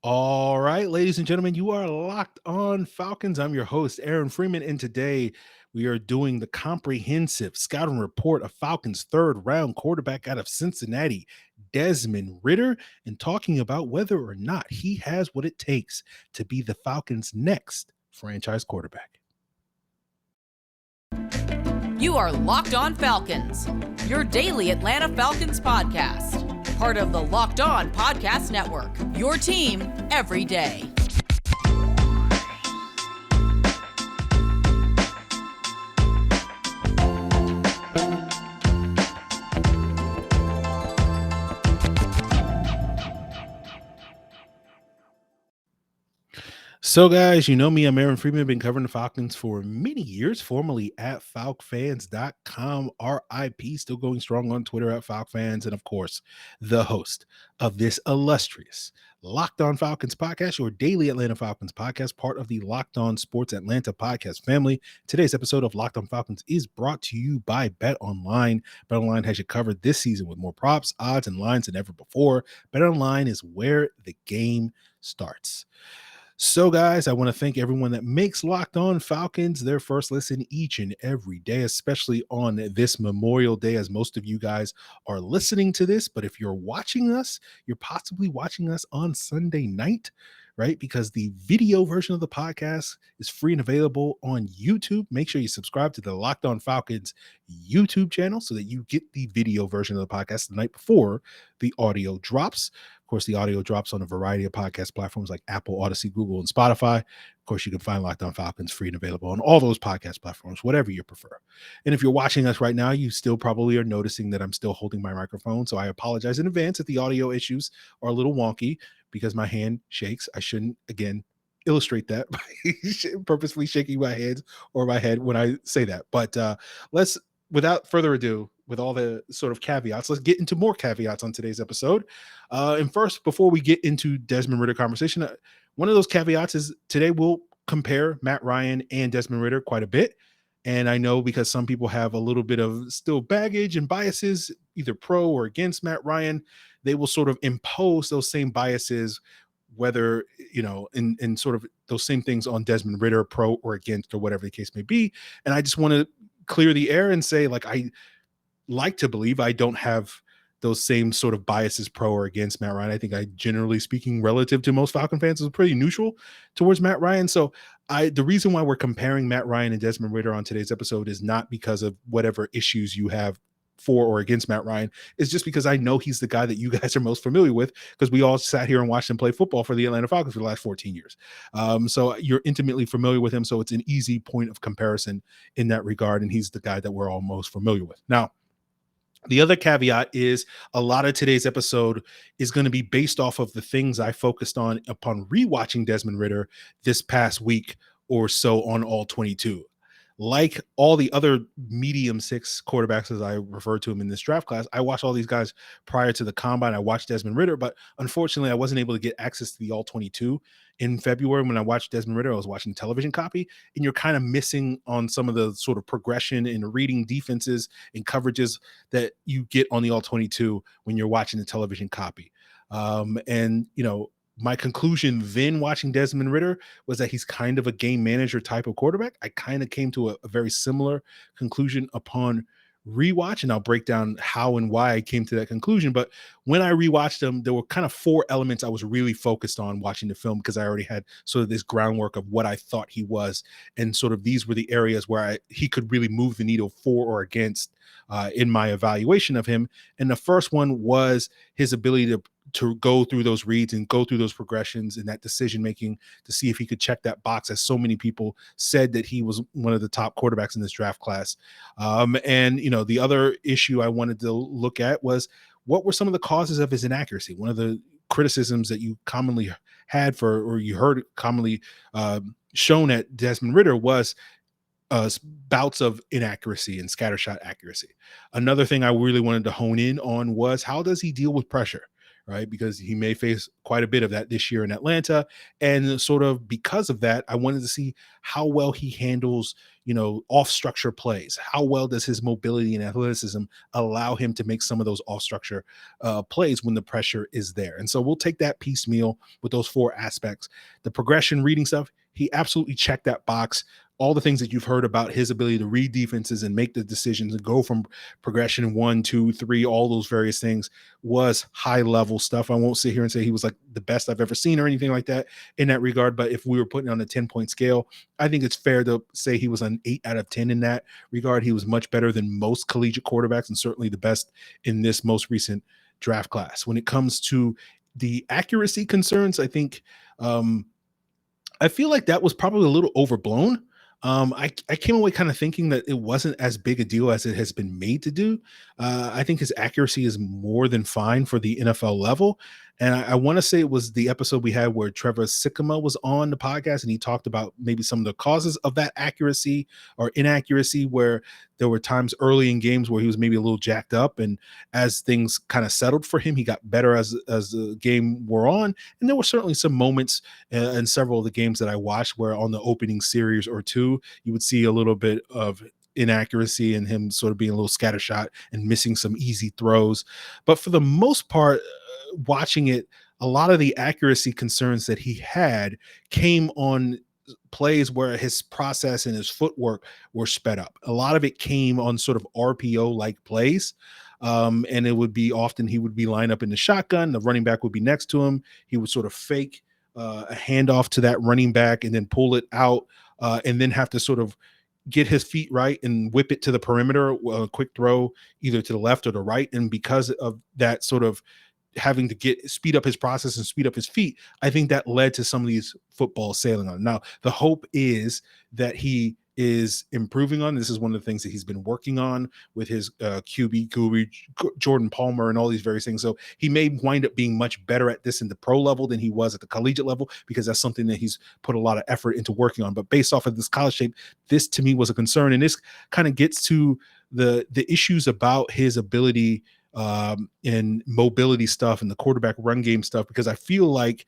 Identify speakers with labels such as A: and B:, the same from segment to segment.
A: All right, ladies and gentlemen, you are locked on Falcons. I'm your host, Aaron Freeman, and today we are doing the comprehensive scouting report of Falcons' third round quarterback out of Cincinnati, Desmond Ritter, and talking about whether or not he has what it takes to be the Falcons' next franchise quarterback.
B: You are Locked On Falcons, your daily Atlanta Falcons podcast. Part of the Locked On Podcast Network, your team every day.
A: So, guys, you know me. I'm Aaron Freeman. I've been covering the Falcons for many years, formerly at FalcFans.com. RIP, still going strong on Twitter at FalcFans. And, of course, the host of this illustrious Locked On Falcons podcast, your daily Atlanta Falcons podcast, part of the Locked On Sports Atlanta podcast family. Today's episode of Locked On Falcons is brought to you by BetOnline. BetOnline has you covered this season with more props, odds, and lines than ever before. BetOnline is where the game starts. So, guys, I want to thank everyone that makes Locked On Falcons their first listen each and every day, especially on this Memorial Day, as most of you guys are listening to this. But if you're watching us, you're possibly watching us on Sunday night, right? Because the video version of the podcast is free and available on YouTube. Make sure you subscribe to the Locked On Falcons YouTube channel so that you get the video version of the podcast the night before the audio drops. Of course, the audio drops on a variety of podcast platforms like Apple, Odyssey, Google, and Spotify. Of course, you can find Locked On Falcons free and available on all those podcast platforms, whatever you prefer. And if you're watching us right now, you still probably are noticing that I'm still holding my microphone. So I apologize in advance if the audio issues are a little wonky because my hand shakes. I shouldn't, again, illustrate that by purposefully shaking my hands or my head when I say that. But let's, without further ado, with all the sort of caveats, let's get into more caveats on today's episode. And first, before we get into Desmond Ritter conversation, one of those caveats is today we'll compare Matt Ryan and Desmond Ritter quite a bit. And I know because some people have a little bit of still baggage and biases, either pro or against Matt Ryan, they will sort of impose those same biases, whether, in sort of those same things on Desmond Ritter, pro or against, or whatever the case may be. And I just want to clear the air and say, I like to believe I don't have those same sort of biases pro or against Matt Ryan. I think I, generally speaking, relative to most Falcon fans, is pretty neutral towards Matt Ryan. So the reason why we're comparing Matt Ryan and Desmond Ritter on today's episode is not because of whatever issues you have for or against Matt Ryan. It's just because I know he's the guy that you guys are most familiar with, because we all sat here and watched him play football for the Atlanta Falcons for the last 14 years. So you're intimately familiar with him. So it's an easy point of comparison in that regard. And he's the guy that we're all most familiar with. Now, the other caveat is a lot of today's episode is going to be based off of the things I focused on upon rewatching Desmond Ritter this past week or so on All 22. Like all the other medium six quarterbacks, as I refer to him in this draft class, I watched all these guys prior to the combine. I watched Desmond Ritter, but unfortunately, I wasn't able to get access to the All 22 in February. When I watched Desmond Ritter, I was watching television copy, and you're kind of missing on some of the sort of progression in reading defenses and coverages that you get on the All 22 when you're watching the television copy. My conclusion then watching Desmond Ritter was that he's kind of a game manager type of quarterback. I kind of came to a very similar conclusion upon rewatch, and I'll break down how and why I came to that conclusion. But when I rewatched him, there were kind of four elements I was really focused on watching the film, because I already had sort of this groundwork of what I thought he was. And sort of these were the areas where he could really move the needle for or against in my evaluation of him. And the first one was his ability to go through those reads and go through those progressions and that decision making to see if he could check that box, as so many people said that he was one of the top quarterbacks in this draft class. The other issue I wanted to look at was, what were some of the causes of his inaccuracy? One of the criticisms that you commonly had or you heard commonly shown at Desmond Ritter was bouts of inaccuracy and scattershot accuracy. Another thing I really wanted to hone in on was, how does he deal with pressure? right? Because he may face quite a bit of that this year in Atlanta. And sort of because of that, I wanted to see how well he handles, off structure plays. How well does his mobility and athleticism allow him to make some of those off structure plays when the pressure is there? And so we'll take that piecemeal with those four aspects. The progression reading stuff, he absolutely checked that box. All the things that you've heard about his ability to read defenses and make the decisions and go from progression 1, 2, 3, all those various things was high level stuff. I won't sit here and say he was like the best I've ever seen or anything like that in that regard. But if we were putting on a 10-point scale, I think it's fair to say he was an 8 out of 10 in that regard. He was much better than most collegiate quarterbacks and certainly the best in this most recent draft class. When it comes to the accuracy concerns, I think I feel like that was probably a little overblown. I came away kind of thinking that it wasn't as big a deal as it has been made to do. I think his accuracy is more than fine for the NFL level. And I want to say it was the episode we had where Trevor Sikkema was on the podcast and he talked about maybe some of the causes of that accuracy or inaccuracy, where there were times early in games where he was maybe a little jacked up. And as things kind of settled for him, he got better as the game wore on. And there were certainly some moments in several of the games that I watched where on the opening series or two, you would see a little bit of inaccuracy and him sort of being a little scattershot and missing some easy throws. But for the most part, watching it, a lot of the accuracy concerns that he had came on plays where his process and his footwork were sped up. A lot of it came on sort of RPO like plays. And it would be often he would be lined up in the shotgun. The running back would be next to him. He would sort of fake a handoff to that running back and then pull it out and then have to sort of get his feet right and whip it to the perimeter, a quick throw either to the left or the right. And because of that sort of having to speed up his process and speed up his feet, I think that led to some of these footballs sailing on. Now, the hope is that he is improving on. This is one of the things that he's been working on with his QB guru, Jordan Palmer, and all these various things. So he may wind up being much better at this in the pro level than he was at the collegiate level, because that's something that he's put a lot of effort into working on. But based off of this college shape, this to me was a concern. And this kind of gets to the issues about his ability and mobility stuff and the quarterback run game stuff, because I feel like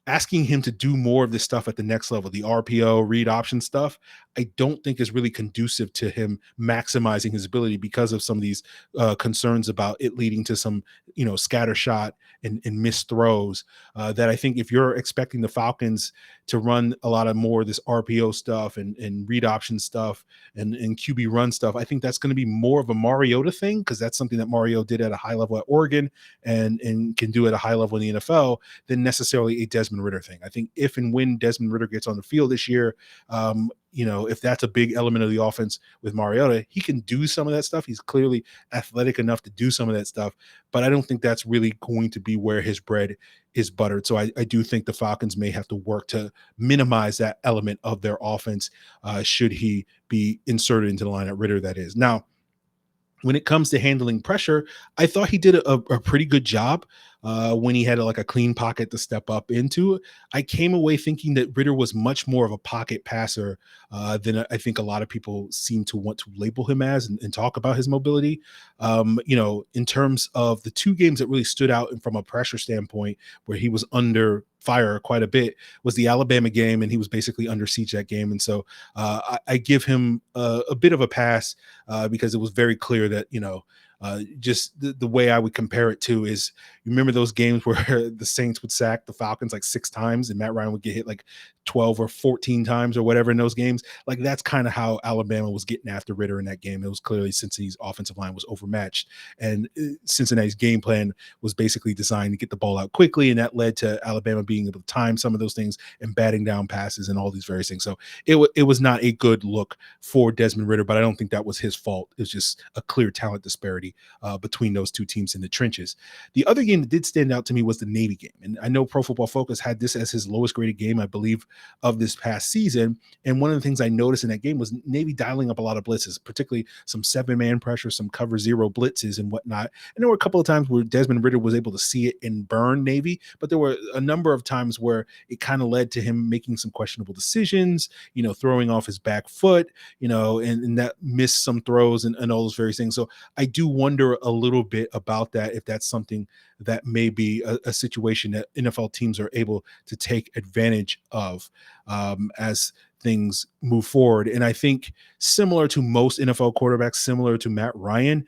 A: asking him to do more of this stuff at the next level, the RPO, read option stuff, I don't think is really conducive to him maximizing his ability because of some of these concerns about it leading to some, scatter shot and missed throws that I think if you're expecting the Falcons to run a lot of more of this RPO stuff and read option stuff and QB run stuff, I think that's going to be more of a Mariota thing, because that's something that Mario did at a high level at Oregon and can do at a high level in the NFL, than necessarily a Desmond Ritter thing. I think if and when Desmond Ritter gets on the field this year, if that's a big element of the offense with Mariota, he can do some of that stuff. He's clearly athletic enough to do some of that stuff, but I don't think that's really going to be where his bread is buttered. So I do think the Falcons may have to work to minimize that element of their offense should he be inserted into the lineup, Ritter, that is. Now, when it comes to handling pressure, I thought he did a pretty good job when he had a clean pocket to step up into. I came away thinking that Ritter was much more of a pocket passer than I think a lot of people seem to want to label him as and talk about his mobility. In terms of the two games that really stood out and from a pressure standpoint where he was under fire quite a bit was the Alabama game, and he was basically under siege that game. And so I give him a bit of a pass because it was very clear that, just the way I would compare it to is, you remember those games where the Saints would sack the Falcons 6 times and Matt Ryan would get hit 12 or 14 times or whatever in those games. That's kind of how Alabama was getting after Ritter in that game. It was clearly Cincinnati's offensive line was overmatched, and Cincinnati's game plan was basically designed to get the ball out quickly, and that led to Alabama being able to time some of those things and batting down passes and all these various things. So it was not a good look for Desmond Ritter, but I don't think that was his fault. It was just a clear talent disparity between those two teams in the trenches. The other game that did stand out to me was the Navy game. And I know Pro Football Focus had this as his lowest graded game, I believe, of this past season. And one of the things I noticed in that game was Navy dialing up a lot of blitzes, particularly some 7-man pressure, some cover 0 blitzes and whatnot. And there were a couple of times where Desmond Ritter was able to see it and burn Navy, but there were a number of times where it kind of led to him making some questionable decisions, throwing off his back foot, and that missed some throws and all those various things. So I do wonder a little bit about that, if that's something that may be a situation that NFL teams are able to take advantage of as things move forward. And I think similar to most NFL quarterbacks, similar to Matt Ryan,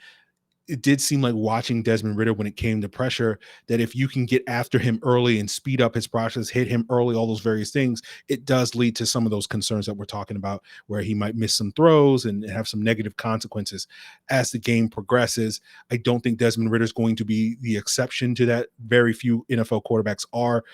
A: it did seem like watching Desmond Ritter when it came to pressure, that if you can get after him early and speed up his process, hit him early, all those various things, it does lead to some of those concerns that we're talking about, where he might miss some throws and have some negative consequences as the game progresses. I don't think Desmond Ritter is going to be the exception to that. Very few NFL quarterbacks are.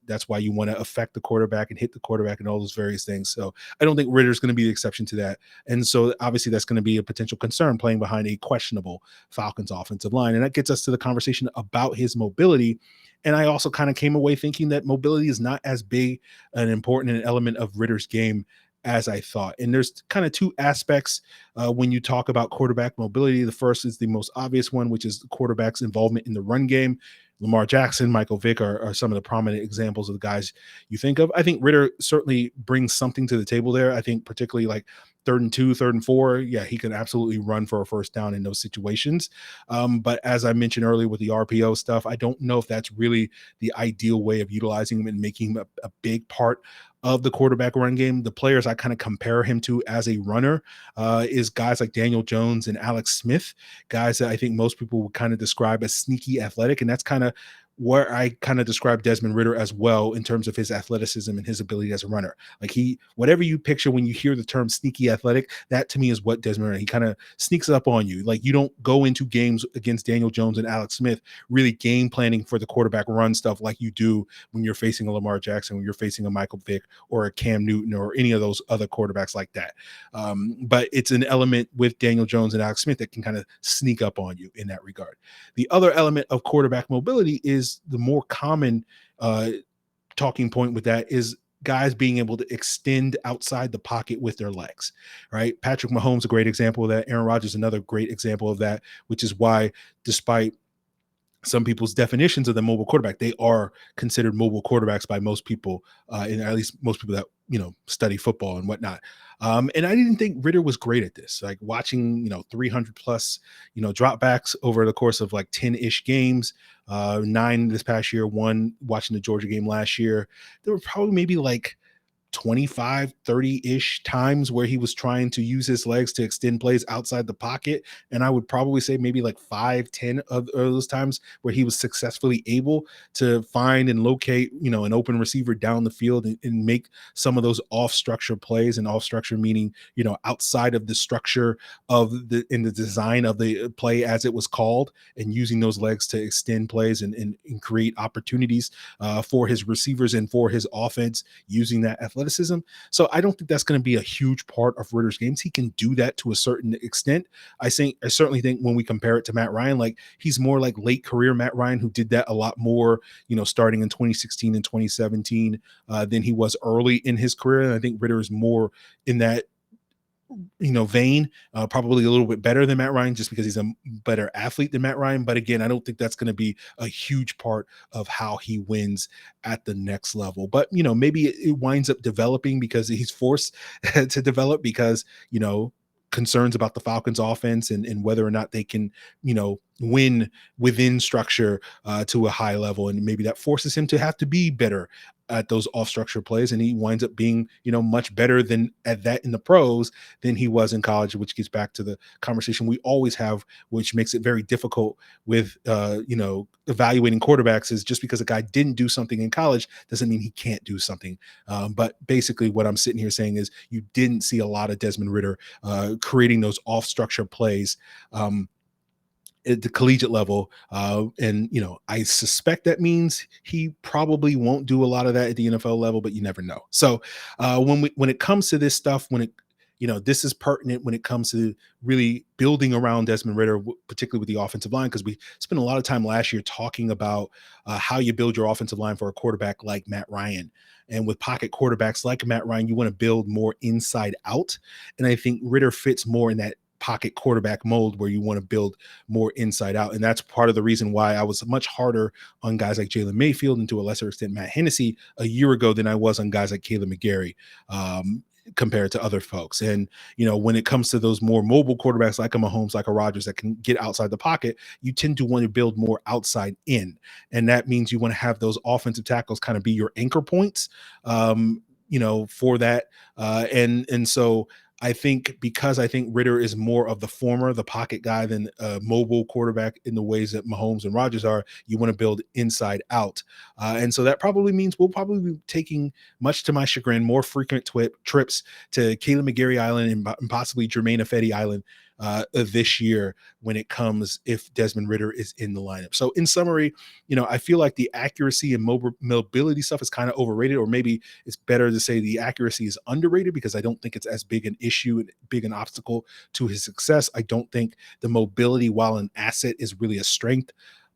A: That's why you want to affect the quarterback and hit the quarterback and all those various things. So I don't think Ritter is going to be the exception to that. And so obviously that's going to be a potential concern playing behind a questionable Falcons offensive line. And that gets us to the conversation about his mobility. And I also kind of came away thinking that mobility is not as big an important an element of Ritter's game as I thought. And there's kind of two aspects when you talk about quarterback mobility. The first is the most obvious one, which is the quarterback's involvement in the run game. Lamar Jackson, Michael Vick are some of the prominent examples of the guys you think of. I think Ritter certainly brings something to the table there. I think particularly like 3rd and 2, 3rd and 4, yeah, he can absolutely run for a first down in those situations. But as I mentioned earlier with the RPO stuff, I don't know if that's really the ideal way of utilizing him and making him a big part of the quarterback run game. The players I kind of compare him to as a runner is guys like Daniel Jones and Alex Smith, guys that I think most people would kind of describe as sneaky athletic. And that's kind of where I kind of describe Desmond Ritter as well in terms of his athleticism and his ability as a runner. Like whatever you picture when you hear the term sneaky athletic, that to me is what Desmond Ritter, he kind of sneaks up on you. Like you don't go into games against Daniel Jones and Alex Smith really game planning for the quarterback run stuff like you do when you're facing a Lamar Jackson, when you're facing a Michael Vick or a Cam Newton or any of those other quarterbacks like that. But it's an element with Daniel Jones and Alex Smith that can kind of sneak up on you in that regard. The other element of quarterback mobility is the more common talking point with that is guys being able to extend outside the pocket with their legs, right? Patrick Mahomes, a great example of that. Aaron Rodgers, another great example of that, which is why despite some people's definitions of the mobile quarterback, they are considered mobile quarterbacks by most people, and at least most people that, study football and whatnot. And I didn't think Ritter was great at this, like watching, 300 plus, dropbacks over the course of like 10-ish games, 9 this past year, 1 watching the Georgia game last year. There were probably maybe like 25, 30-ish times where he was trying to use his legs to extend plays outside the pocket. And I would probably say maybe like 5, 10 of those times where he was successfully able to find and locate, an open receiver down the field and make some of those off structure plays. And off structure meaning, outside of the structure of the design of the play as it was called, and using those legs to extend plays and create opportunities for his receivers and for his offense using that athleticism. So I don't think that's going to be a huge part of Ritter's games. He can do that to a certain extent. I certainly think when we compare it to Matt Ryan, like he's more like late career Matt Ryan, who did that a lot more, starting in 2016 and 2017 than he was early in his career. And I think Ritter is more in that vein, probably a little bit better than Matt Ryan just because he's a better athlete than Matt Ryan. But again, I don't think that's going to be a huge part of how he wins at the next level. But, maybe it winds up developing because he's forced to develop because, concerns about the Falcons offense and whether or not they can, win within structure to a high level. And maybe that forces him to have to be better at those off structure plays. And he winds up being, much better than at that in the pros than he was in college, which gets back to the conversation we always have, which makes it very difficult with, evaluating quarterbacks is just because a guy didn't do something in college doesn't mean he can't do something. But basically what I'm sitting here saying is you didn't see a lot of Desmond Ritter creating those off structure plays at the collegiate level. And, I suspect that means he probably won't do a lot of that at the NFL level, but you never know. So when it comes to this stuff, this is pertinent when it comes to really building around Desmond Ritter, particularly with the offensive line, because we spent a lot of time last year talking about how you build your offensive line for a quarterback like Matt Ryan. And with pocket quarterbacks like Matt Ryan, you want to build more inside out. And I think Ritter fits more in that pocket quarterback mold where you want to build more inside out. And that's part of the reason why I was much harder on guys like Jalen Mayfield and to a lesser extent Matt Hennessy a year ago than I was on guys like Caleb McGarry. compared to other folks. And, when it comes to those more mobile quarterbacks like a Mahomes, like a Rodgers that can get outside the pocket, you tend to want to build more outside in. And that means you want to have those offensive tackles kind of be your anchor points, for that. And so I think because I think Ritter is more of the former, the pocket guy, than a mobile quarterback in the ways that Mahomes and Rodgers are, you want to build inside out. And so that probably means we'll probably be taking, much to my chagrin, more frequent trips to Caleb McGarry Island and possibly Jermaine Ifedi Island this year when it comes, if Desmond Ritter is in the lineup. So in summary, I feel like the accuracy and mobility stuff is kind of overrated, or maybe it's better to say the accuracy is underrated, because I don't think it's as big an issue and big an obstacle to his success. I don't think the mobility, while an asset, is really a strength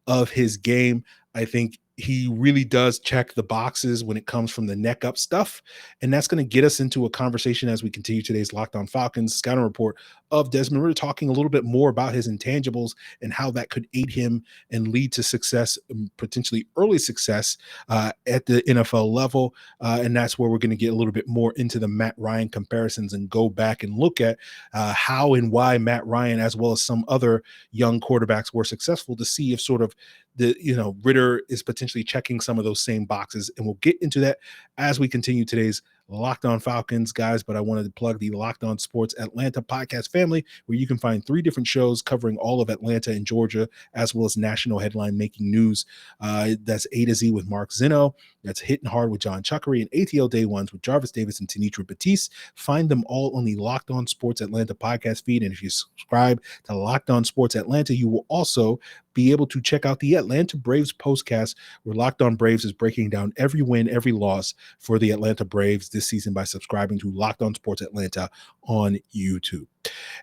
A: of his game. I think he really does check the boxes when it comes from the neck up stuff. And that's going to get us into a conversation as we continue today's Locked On Falcons scouting report of Desmond Ritter, talking a little bit more about his intangibles and how that could aid him and lead to success, potentially early success at the NFL level. And that's where we're going to get a little bit more into the Matt Ryan comparisons and go back and look at how and why Matt Ryan, as well as some other young quarterbacks, were successful, to see if sort of Ritter is potentially checking some of those same boxes. And we'll get into that as we continue today's Locked On Falcons, guys. But I wanted to plug the Locked On Sports Atlanta podcast family, where you can find 3 different shows covering all of Atlanta and Georgia, as well as national headline making news. That's A to Z with Mark Zinno. That's Hitting Hard with John Chuckery, and ATL Day Ones with Jarvis Davis and Tenitra Batiste. Find them all on the Locked On Sports Atlanta podcast feed. And if you subscribe to Locked On Sports Atlanta, you will also be able to check out the Atlanta Braves postcast, where Locked On Braves is breaking down every win, every loss for the Atlanta Braves this season by subscribing to Locked On Sports Atlanta on YouTube.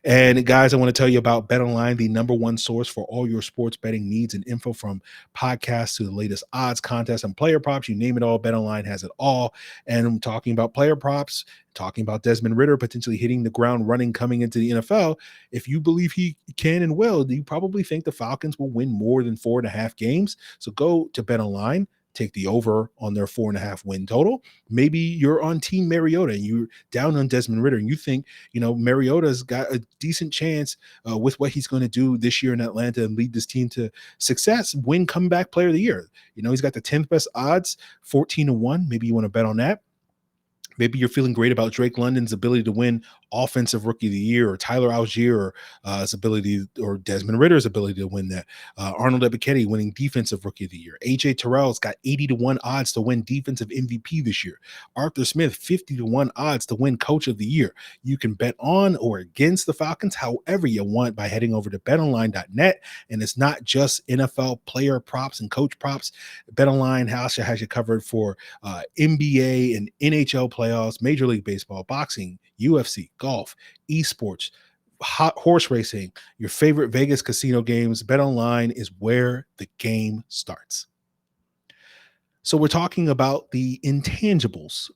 A: And guys, I want to tell you about BetOnline, the #1 source for all your sports betting needs and info, from podcasts to the latest odds, contests, and player props. You name it all, BetOnline has it all. And I'm talking about player props, talking about Desmond Ritter potentially hitting the ground running coming into the NFL. If you believe he can and will, you probably think the Falcons will win more than 4.5 games. So go to BetOnline, take the over on their 4.5 win total. Maybe you're on Team Mariota and you're down on Desmond Ritter, and you think, Mariota's got a decent chance with what he's going to do this year in Atlanta and lead this team to success, win comeback player of the year. He's got the 10th best odds, 14-1. Maybe you want to bet on that. Maybe you're feeling great about Drake London's ability to win offensive rookie of the year, or Tyler Algier, or his ability, or Desmond Ritter's ability to win that. Arnold Ebiketie winning defensive rookie of the year. AJ Terrell's got 80-1 odds to win defensive MVP this year. Arthur Smith, 50-1 odds to win coach of the year. You can bet on or against the Falcons however you want by heading over to betonline.net. And it's not just NFL player props and coach props. BetOnline has you covered for NBA and NHL playoffs, Major League Baseball, boxing, UFC, golf, esports, horse racing, your favorite Vegas casino games. BetOnline is where the game starts. So we're talking about the intangibles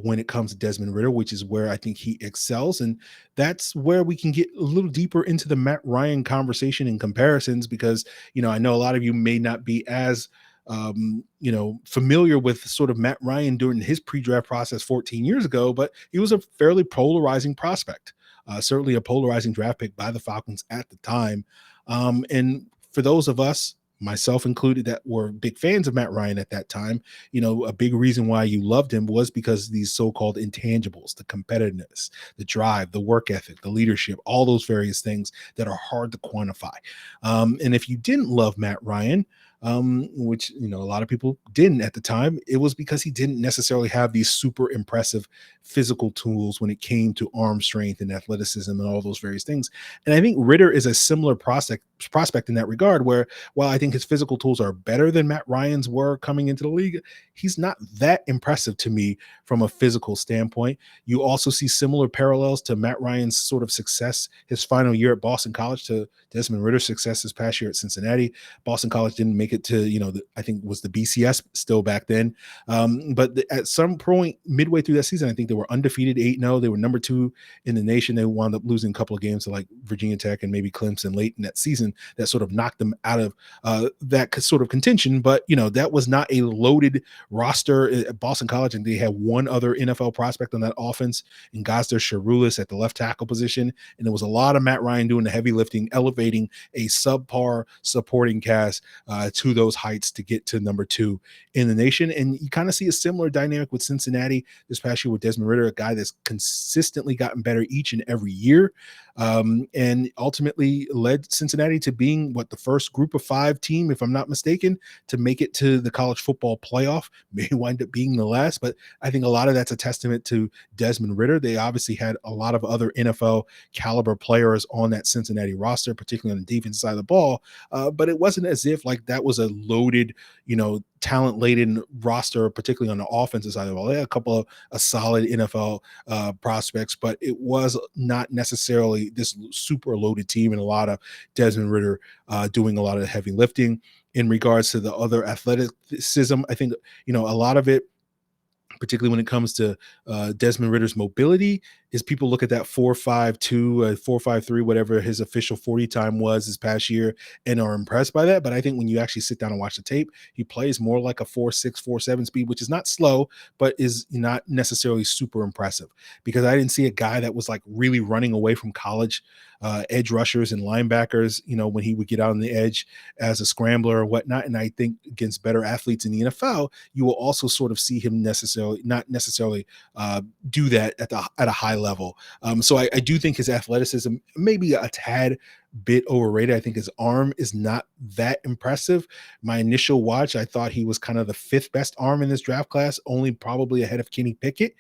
A: when it comes to Desmond Ritter, which is where I think he excels. And that's where we can get a little deeper into the Matt Ryan conversation and comparisons, because, I know a lot of you may not be as familiar with sort of Matt Ryan during his pre-draft process 14 years ago, but he was a fairly polarizing prospect, certainly a polarizing draft pick by the Falcons at the time. And for those of us, myself included, that were big fans of Matt Ryan at that time, a big reason why you loved him was because these so-called intangibles, the competitiveness, the drive, the work ethic, the leadership, all those various things that are hard to quantify. And if you didn't love Matt Ryan, which, a lot of people didn't at the time, it was because he didn't necessarily have these super impressive physical tools when it came to arm strength and athleticism and all those various things. And I think Ritter is a similar prospect in that regard, where while I think his physical tools are better than Matt Ryan's were coming into the league, he's not that impressive to me from a physical standpoint. You also see similar parallels to Matt Ryan's sort of success his final year at Boston College to Desmond Ritter's success this past year at Cincinnati. Boston College didn't make it to, I think was the BCS still back then. But at some point midway through that season, I think they were undefeated 8-0. They were number 2 in the nation. They wound up losing a couple of games to like Virginia Tech and maybe Clemson late in that season. season that sort of knocked them out of that sort of contention. But, that was not a loaded roster at Boston College, and they had one other NFL prospect on that offense in Gazder Sharulis at the left tackle position. And there was a lot of Matt Ryan doing the heavy lifting, elevating a subpar supporting cast to those heights to get to number 2 in the nation. And you kind of see a similar dynamic with Cincinnati this past year with Desmond Ritter, a guy that's consistently gotten better each and every year, and ultimately led Cincinnati to being the first group of 5 team, if I'm not mistaken, to make it to the college football playoff. May wind up being the last, but I think a lot of that's a testament to Desmond Ritter. They obviously had a lot of other NFL caliber players on that Cincinnati roster, particularly on the defense side of the ball, but it wasn't as if that was a loaded, talent-laden roster, particularly on the offensive side of the ball. They had a couple of solid NFL prospects, but it was not necessarily this super loaded team, and a lot of Desmond Ritter doing a lot of the heavy lifting. In regards to the other athleticism, I think, a lot of it, particularly when it comes to Desmond Ritter's mobility, is people look at that 4.52, 4.53, whatever his official 40 time was this past year, and are impressed by that. But I think when you actually sit down and watch the tape, he plays more like a 4.6, 4.7 speed, which is not slow, but is not necessarily super impressive, because I didn't see a guy that was really running away from college edge rushers and linebackers, when he would get out on the edge as a scrambler or whatnot. And I think against better athletes in the NFL, you will also sort of see him not necessarily do that at a high level. So I do think his athleticism maybe a tad bit overrated. I think his arm is not that impressive. My initial watch, I thought he was kind of the 5th best arm in this draft class, only probably ahead of Kenny Pickett.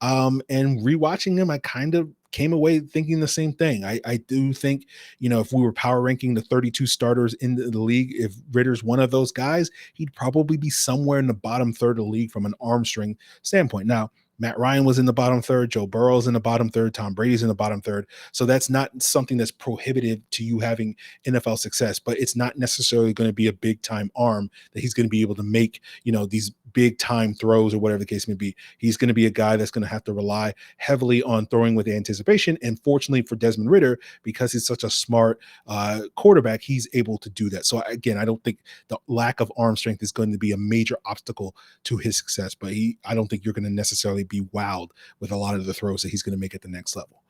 A: And rewatching him, I kind of came away thinking the same thing. I do think, if we were power ranking the 32 starters in the league, if Ritter's one of those guys, he'd probably be somewhere in the bottom third of the league from an arm strength standpoint. Now, Matt Ryan was in the bottom third, Joe Burrow's in the bottom third, Tom Brady's in the bottom third. So that's not something that's prohibitive to you having NFL success, but it's not necessarily going to be a big time arm that he's going to be able to make, these big time throws or whatever the case may be. He's going to be a guy that's going to have to rely heavily on throwing with anticipation. And fortunately for Desmond Ritter, because he's such a smart quarterback, he's able to do that. So again, I don't think the lack of arm strength is going to be a major obstacle to his success, but I don't think you're going to necessarily be wowed with a lot of the throws that he's going to make at the next level.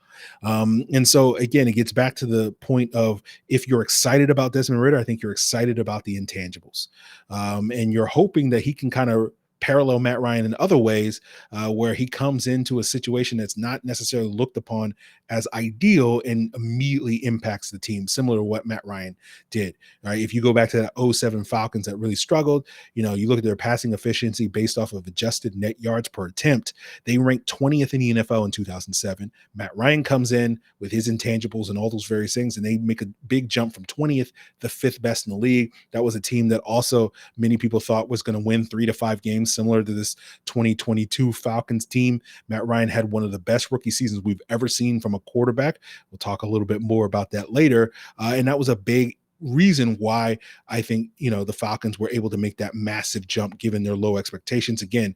A: And so again, it gets back to the point of, if you're excited about Desmond Ritter, I think you're excited about the intangibles, and you're hoping that he can kind of parallel Matt Ryan in other ways, where he comes into a situation that's not necessarily looked upon as ideal and immediately impacts the team, similar to what Matt Ryan did. Right? If you go back to that 2007 Falcons that really struggled, you look at their passing efficiency based off of adjusted net yards per attempt, they ranked 20th in the NFL in 2007. Matt Ryan comes in with his intangibles and all those various things, and they make a big jump from 20th, the 5th best in the league. That was a team that also many people thought was going to win 3 to 5 games, similar to this 2022 Falcons team. Matt Ryan had one of the best rookie seasons we've ever seen from a quarterback. We'll talk a little bit more about that later. And that was a big reason why I think, the Falcons were able to make that massive jump given their low expectations. Again,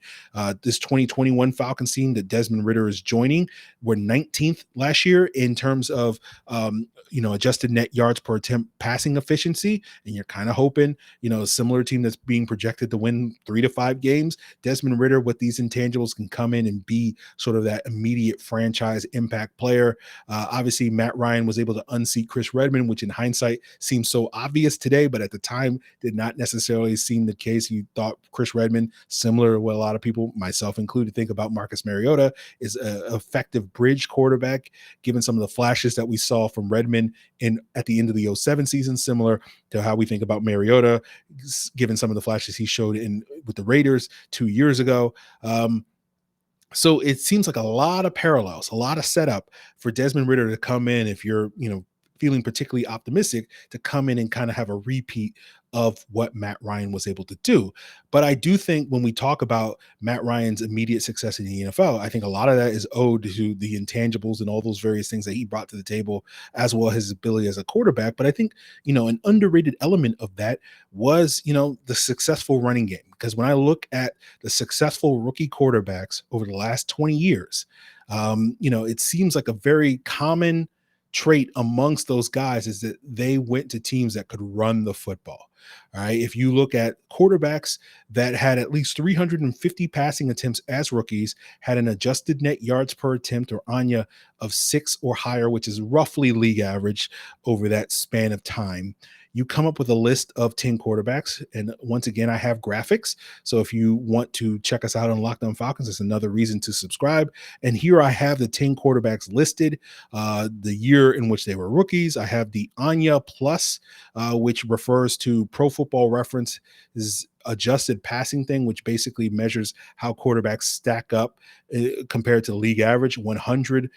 A: this 2021 Falcons team that Desmond Ritter is joining were 19th last year in terms of, adjusted net yards per attempt passing efficiency. And you're kind of hoping, a similar team that's being projected to win 3 to 5 games, Desmond Ritter with these intangibles can come in and be sort of that immediate franchise impact player. Obviously, Matt Ryan was able to unseat Chris Redmond, which in hindsight seems so obvious today, but at the time did not necessarily seem the case. You thought Chris Redmond, similar to what a lot of people, myself included, think about Marcus Mariota, is an effective bridge quarterback, given some of the flashes that we saw from Redmond at the end of the 2007 season, similar to how we think about Mariota, given some of the flashes he showed with the Raiders 2 years ago. So it seems like a lot of parallels, a lot of setup for Desmond Ritter to come in, if you're, feeling particularly optimistic, to come in and kind of have a repeat of what Matt Ryan was able to do. But I do think when we talk about Matt Ryan's immediate success in the NFL, I think a lot of that is owed to the intangibles and all those various things that he brought to the table, as well as his ability as a quarterback. But I think, an underrated element of that was, the successful running game. Because when I look at the successful rookie quarterbacks over the last 20 years, it seems like a very common trait amongst those guys is that they went to teams that could run the football. All right. If you look at quarterbacks that had at least 350 passing attempts as rookies, had an adjusted net yards per attempt or ANYA of 6 or higher, which is roughly league average over that span of time, you come up with a list of 10 quarterbacks. And once again, I have graphics. So if you want to check us out on Locked On Falcons, it's another reason to subscribe. And here I have the 10 quarterbacks listed, the year in which they were rookies. I have the ANYA plus, which refers to Pro Football Reference's adjusted passing thing, which basically measures how quarterbacks stack up compared to league average. 100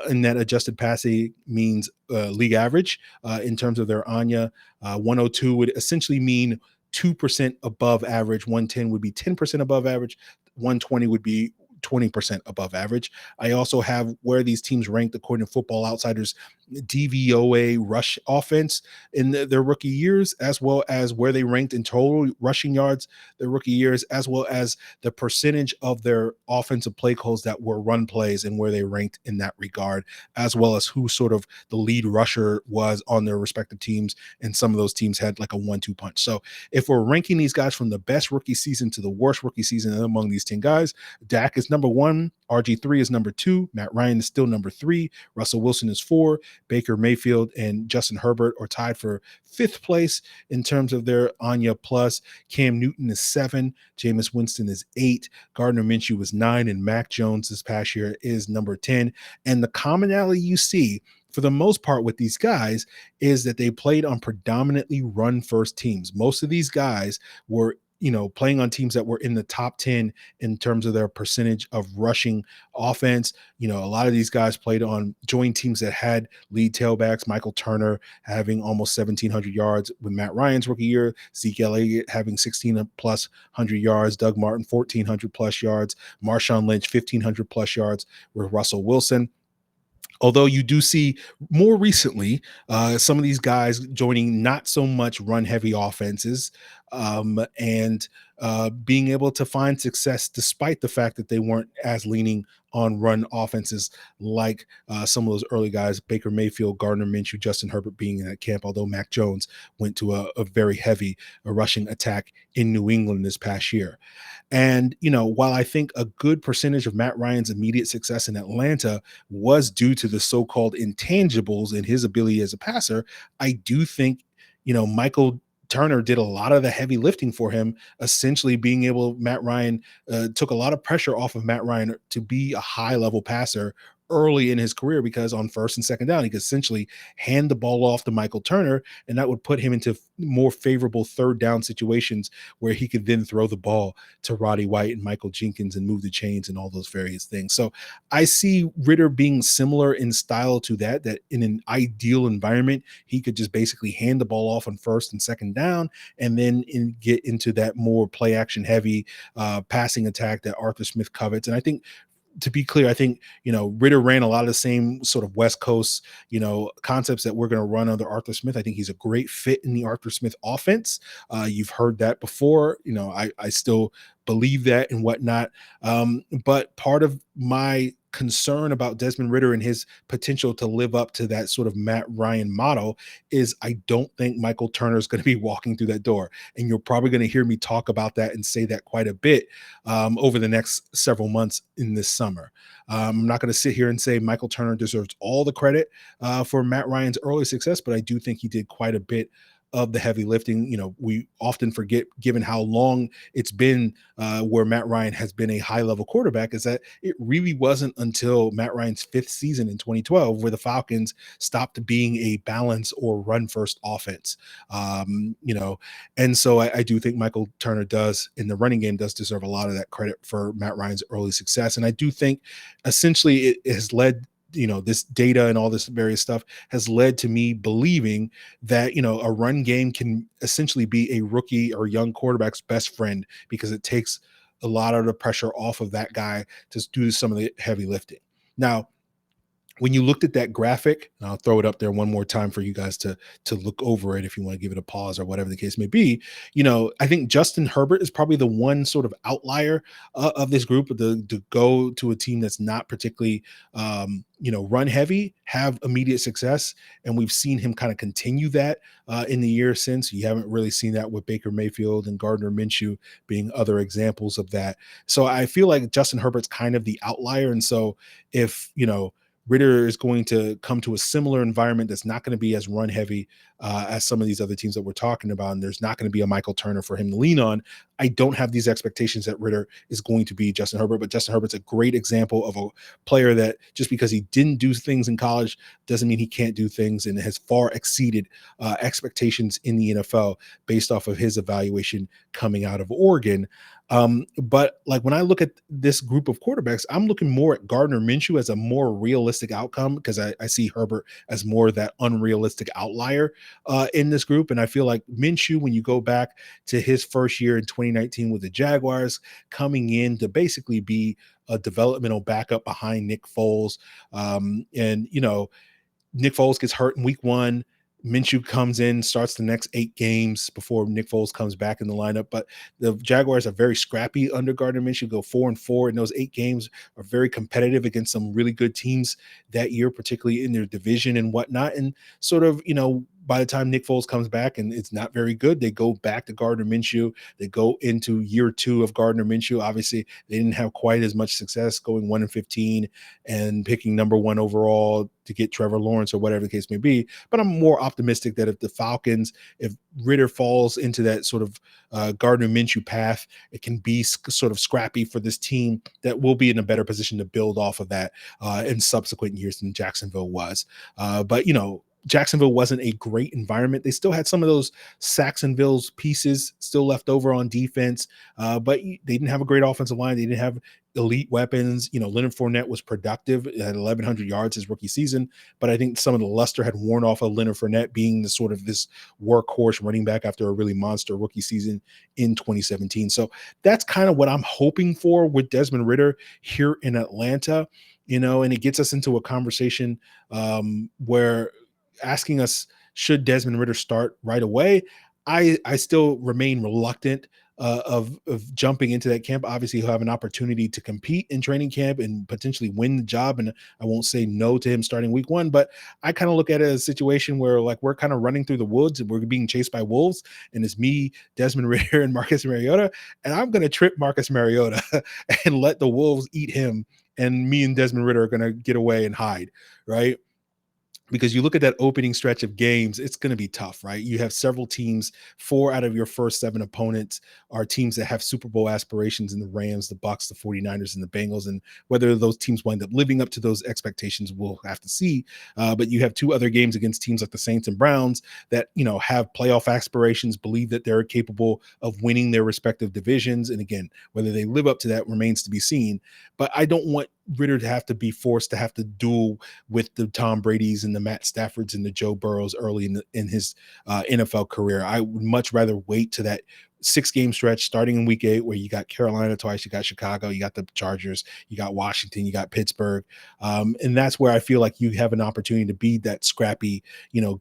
A: in that adjusted passing means league average in terms of their ANYA. 102 would essentially mean 2% above average. 110 would be 10% above average. 120 would be 20% above average. I also have where these teams ranked according to Football Outsiders DVOA rush offense in their rookie years, as well as where they ranked in total rushing yards their rookie years, as well as the percentage of their offensive play calls that were run plays and where they ranked in that regard, as well as who sort of the lead rusher was on their respective teams. And some of those teams had like a 1-2 punch. So if we're ranking these guys from the best rookie season to the worst rookie season among these 10 guys, Dak is number 1, RG3 is number 2, Matt Ryan is still number 3, Russell Wilson is 4, Baker Mayfield and Justin Herbert are tied for 5th place in terms of their ANYA plus. Cam Newton is 7, Jameis Winston is 8, Gardner Minshew is 9, and Mac Jones this past year is number 10. And the commonality you see for the most part with these guys is that they played on predominantly run first teams. Most of these guys were playing on teams that were in the top 10 in terms of their percentage of rushing offense. A lot of these guys joined teams that had lead tailbacks. Michael Turner having almost 1,700 yards with Matt Ryan's rookie year. Zeke Elliott having 16 plus 100 yards. Doug Martin, 1,400 plus yards. Marshawn Lynch, 1,500 plus yards with Russell Wilson. Although you do see more recently some of these guys joining not so much run-heavy offenses and being able to find success despite the fact that they weren't as leaning on run offenses like some of those early guys, Baker Mayfield, Gardner Minshew, Justin Herbert being in that camp, although Mac Jones went to a very heavy rushing attack in New England this past year. And, while I think a good percentage of Matt Ryan's immediate success in Atlanta was due to the so-called intangibles in his ability as a passer, I do think, Michael Turner did a lot of the heavy lifting for him, essentially Matt Ryan took a lot of pressure off of Matt Ryan to be a high-level passer early in his career, because on first and second down, he could essentially hand the ball off to Michael Turner, and that would put him into more favorable third down situations where he could then throw the ball to Roddy White and Michael Jenkins and move the chains and all those various things. So I see Ritter being similar in style to that in an ideal environment, he could just basically hand the ball off on first and second down and then get into that more play action heavy passing attack that Arthur Smith covets. And I think, to be clear, I think, Ritter ran a lot of the same sort of West Coast, concepts that we're going to run under Arthur Smith. I think he's a great fit in the Arthur Smith offense. You've heard that before. I still believe that and whatnot. But part of my concern about Desmond Ritter and his potential to live up to that sort of Matt Ryan model is I don't think Michael Turner is going to be walking through that door. And you're probably going to hear me talk about that and say that quite a bit over the next several months in this summer. I'm not going to sit here and say Michael Turner deserves all the credit for Matt Ryan's early success, but I do think he did quite a bit of the heavy lifting. We often forget, given how long it's been where Matt Ryan has been a high-level quarterback, is that it really wasn't until Matt Ryan's 5th season in 2012 where the Falcons stopped being a balance or run-first offense. And so I do think Michael Turner does, in the running game, does deserve a lot of that credit for Matt Ryan's early success. And I do think essentially it has led, this data and all this various stuff has led to me believing that, a run game can essentially be a rookie or young quarterback's best friend, because it takes a lot of the pressure off of that guy to do some of the heavy lifting. Now, when you looked at that graphic, and I'll throw it up there one more time for you guys to look over it if you want to give it a pause or whatever the case may be. I think Justin Herbert is probably the one sort of outlier of this group to go to a team that's not particularly run heavy, have immediate success, and we've seen him kind of continue that in the year since. You haven't really seen that with Baker Mayfield and Gardner Minshew being other examples of that. So I feel like Justin Herbert's kind of the outlier, and so if Ritter is going to come to a similar environment that's not going to be as run heavy as some of these other teams that we're talking about, and there's not going to be a Michael Turner for him to lean on. I don't have these expectations that Ritter is going to be Justin Herbert, but Justin Herbert's a great example of a player that just because he didn't do things in college doesn't mean he can't do things, and has far exceeded expectations in the NFL based off of his evaluation coming out of Oregon. But like when I look at this group of quarterbacks, I'm looking more at Gardner Minshew as a more realistic outcome, because I see Herbert as more that unrealistic outlier in this group. And I feel like Minshew, when you go back to his first year in 2019 with the Jaguars, coming in to basically be a developmental backup behind Nick Foles. Nick Foles gets hurt in week 1. Minshew comes in, starts the next 8 games before Nick Foles comes back in the lineup. But the Jaguars are very scrappy under Gardner Minshew, go 4-4, and those 8 games are very competitive against some really good teams that year, particularly in their division and whatnot. And sort of, by the time Nick Foles comes back and it's not very good, they go back to Gardner Minshew. They go into year 2 of Gardner Minshew. Obviously, they didn't have quite as much success going 1-15 and picking number 1 overall to get Trevor Lawrence or whatever the case may be. But I'm more optimistic that if Ritter falls into that sort of Gardner Minshew path, it can be sort of scrappy for this team that will be in a better position to build off of that in subsequent years than Jacksonville was. But Jacksonville wasn't a great environment. They still had some of those Saxonville's pieces still left over on defense, but they didn't have a great offensive line. They didn't have elite weapons. Leonard Fournette was productive at 1,100 yards his rookie season, but I think some of the luster had worn off of Leonard Fournette being the sort of this workhorse running back after a really monster rookie season in 2017. So that's kind of what I'm hoping for with Desmond Ritter here in Atlanta, and it gets us into a conversation where asking us, should Desmond Ritter start right away? I still remain reluctant of jumping into that camp. Obviously, he'll have an opportunity to compete in training camp and potentially win the job, and I won't say no to him starting week 1, but I kind of look at it as a situation where like we're kind of running through the woods and we're being chased by wolves, and it's me, Desmond Ritter, and Marcus Mariota, and I'm going to trip Marcus Mariota and let the wolves eat him, and me and Desmond Ritter are going to get away and hide, right? Because you look at that opening stretch of games, it's going to be tough, right? You have several teams, 4 out of your first 7 opponents are teams that have Super Bowl aspirations in the Rams, the Bucs, the 49ers, and the Bengals. And whether those teams wind up living up to those expectations, we'll have to see. But you have 2 other games against teams like the Saints and Browns that, have playoff aspirations, believe that they're capable of winning their respective divisions. And again, whether they live up to that remains to be seen. But I don't want Ritter to have to be forced to have to duel with the Tom Brady's and the Matt Staffords and the Joe Burrows early in his NFL career. I would much rather wait to that 6-game stretch starting in week 8, where you got Carolina twice, you got Chicago, you got the Chargers, you got Washington, you got Pittsburgh. And that's where I feel like you have an opportunity to be that scrappy,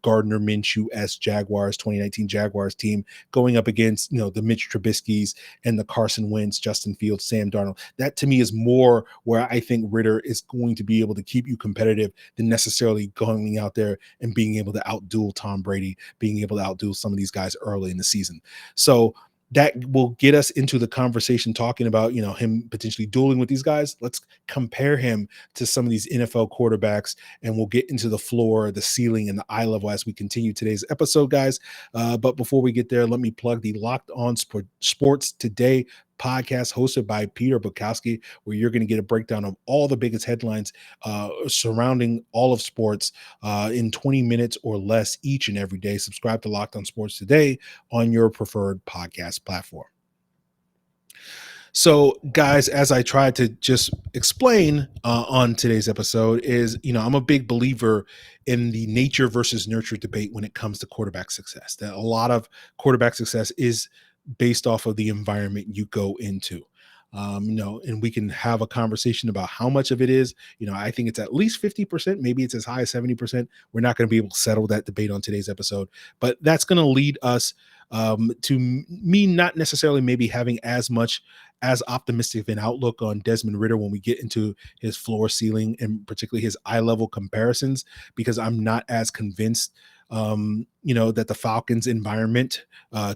A: Gardner Minshew-esque Jaguars, 2019 Jaguars team going up against, the Mitch Trubisky's and the Carson Wentz, Justin Fields, Sam Darnold. That to me is more where I think Ritter is going to be able to keep you competitive than necessarily going out there and being able to outduel Tom Brady, being able to outduel some of these guys early in the season. So that will get us into the conversation talking about, him potentially dueling with these guys. Let's compare him to some of these NFL quarterbacks, and we'll get into the floor, the ceiling, and the eye level as we continue today's episode, guys. But before we get there, let me plug the Locked On Sports Today podcast hosted by Peter Bukowski, where you're going to get a breakdown of all the biggest headlines surrounding all of sports in 20 minutes or less each and every day. Subscribe to Locked On Sports Today on your preferred podcast platform. So, guys, as I tried to just explain on today's episode is, I'm a big believer in the nature versus nurture debate when it comes to quarterback success. That a lot of quarterback success is based off of the environment you go into. and we can have a conversation about how much of it is. I think it's at least 50%, maybe it's as high as 70%. We're not going to be able to settle that debate on today's episode, but that's going to lead us to me not necessarily maybe having as optimistic of an outlook on Desmond Ritter when we get into his floor, ceiling, and particularly his eye level comparisons, because I'm not as convinced that the Falcons environment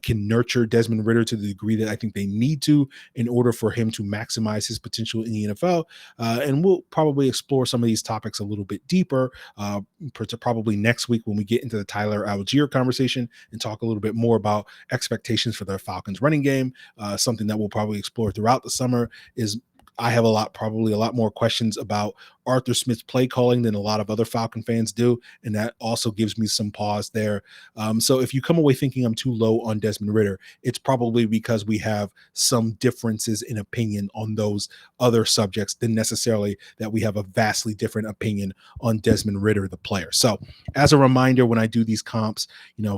A: can nurture Desmond Ritter to the degree that I think they need to in order for him to maximize his potential in the NFL. And we'll probably explore some of these topics a little bit deeper, probably next week when we get into the Tyler Algier conversation and talk a little bit more about expectations for the Falcons running game. Something that we'll probably explore throughout the summer is I have probably a lot more questions about Arthur Smith's play calling than a lot of other Falcon fans do. And that also gives me some pause there. So if you come away thinking I'm too low on Desmond Ritter, it's probably because we have some differences in opinion on those other subjects than necessarily that we have a vastly different opinion on Desmond Ritter, the player. So as a reminder, when I do these comps,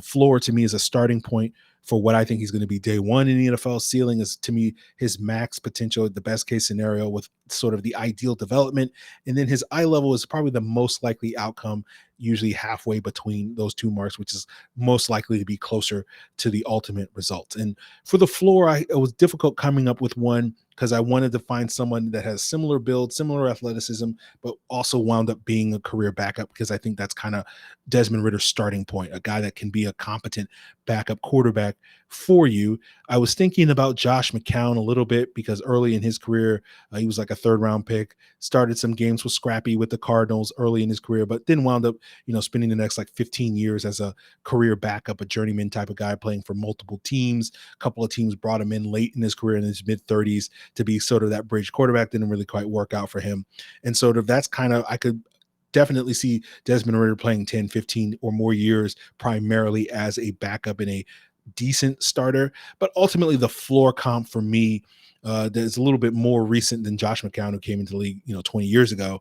A: floor to me is a starting point for what I think he's going to be day one in the NFL. Ceiling is, to me, his max potential, the best case scenario with sort of the ideal development. And then his eye level is probably the most likely outcome, usually halfway between those two marks, which is most likely to be closer to the ultimate result. And for the floor, it was difficult coming up with one because I wanted to find someone that has similar build, similar athleticism, but also wound up being a career backup, because I think that's kind of Desmond Ritter's starting point, a guy that can be a competent backup quarterback for you. I was thinking about Josh McCown a little bit because early in his career, he was like a third-round pick, started some games with Scrappy with the Cardinals early in his career, but then wound up, spending the next like 15 years as a career backup, a journeyman type of guy playing for multiple teams. A couple of teams brought him in late in his career in his mid-30s to be sort of that bridge quarterback. Didn't really quite work out for him. And sort of that's kind of, I could definitely see Desmond Ritter playing 10, 15 or more years primarily as a backup and a decent starter. But ultimately the floor comp for me that's a little bit more recent than Josh McCown, who came into the league 20 years ago,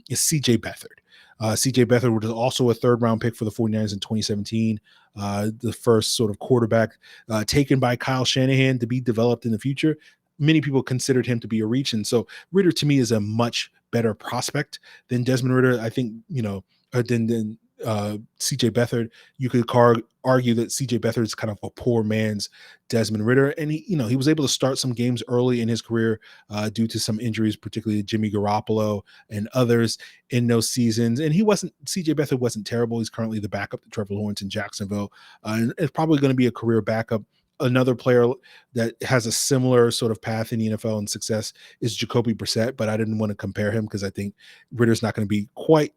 A: is CJ Beathard. CJ Beathard was also a third-round pick for the 49ers in 2017, the first sort of quarterback taken by Kyle Shanahan to be developed in the future. Many people considered him to be a reach, and so Ritter to me is a much better prospect than Desmond Ritter. I think than CJ Beathard. You could argue that CJ Beathard is kind of a poor man's Desmond Ritter, and he was able to start some games early in his career due to some injuries, particularly Jimmy Garoppolo and others in those seasons. And CJ Beathard wasn't terrible. He's currently the backup to Trevor Lawrence in Jacksonville, and it's probably going to be a career backup. Another player that has a similar sort of path in the NFL and success is Jacobi Brissett, but I didn't want to compare him because I think Ritter's not going to be quite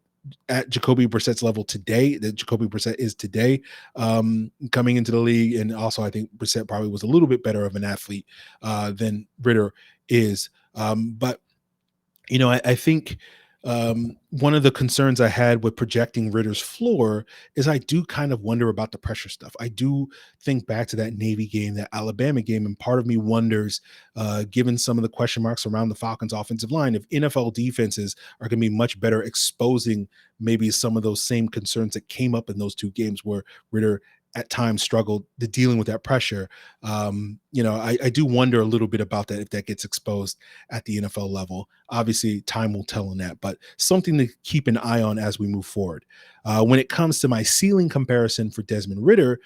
A: at Jacobi Brissett's level today, that Jacobi Brissett is today, coming into the league. And also I think Brissett probably was a little bit better of an athlete than Ritter is. But I think one of the concerns I had with projecting Ritter's floor is I do kind of wonder about the pressure stuff. I do think back to that Navy game, that Alabama game, and part of me wonders, given some of the question marks around the Falcons offensive line, if NFL defenses are going to be much better exposing maybe some of those same concerns that came up in those two games where Ritter at times struggled to dealing with that pressure. I do wonder a little bit about that if that gets exposed at the NFL level. Obviously, time will tell on that, but something to keep an eye on as we move forward. When it comes to my ceiling comparison for Desmond Ritter,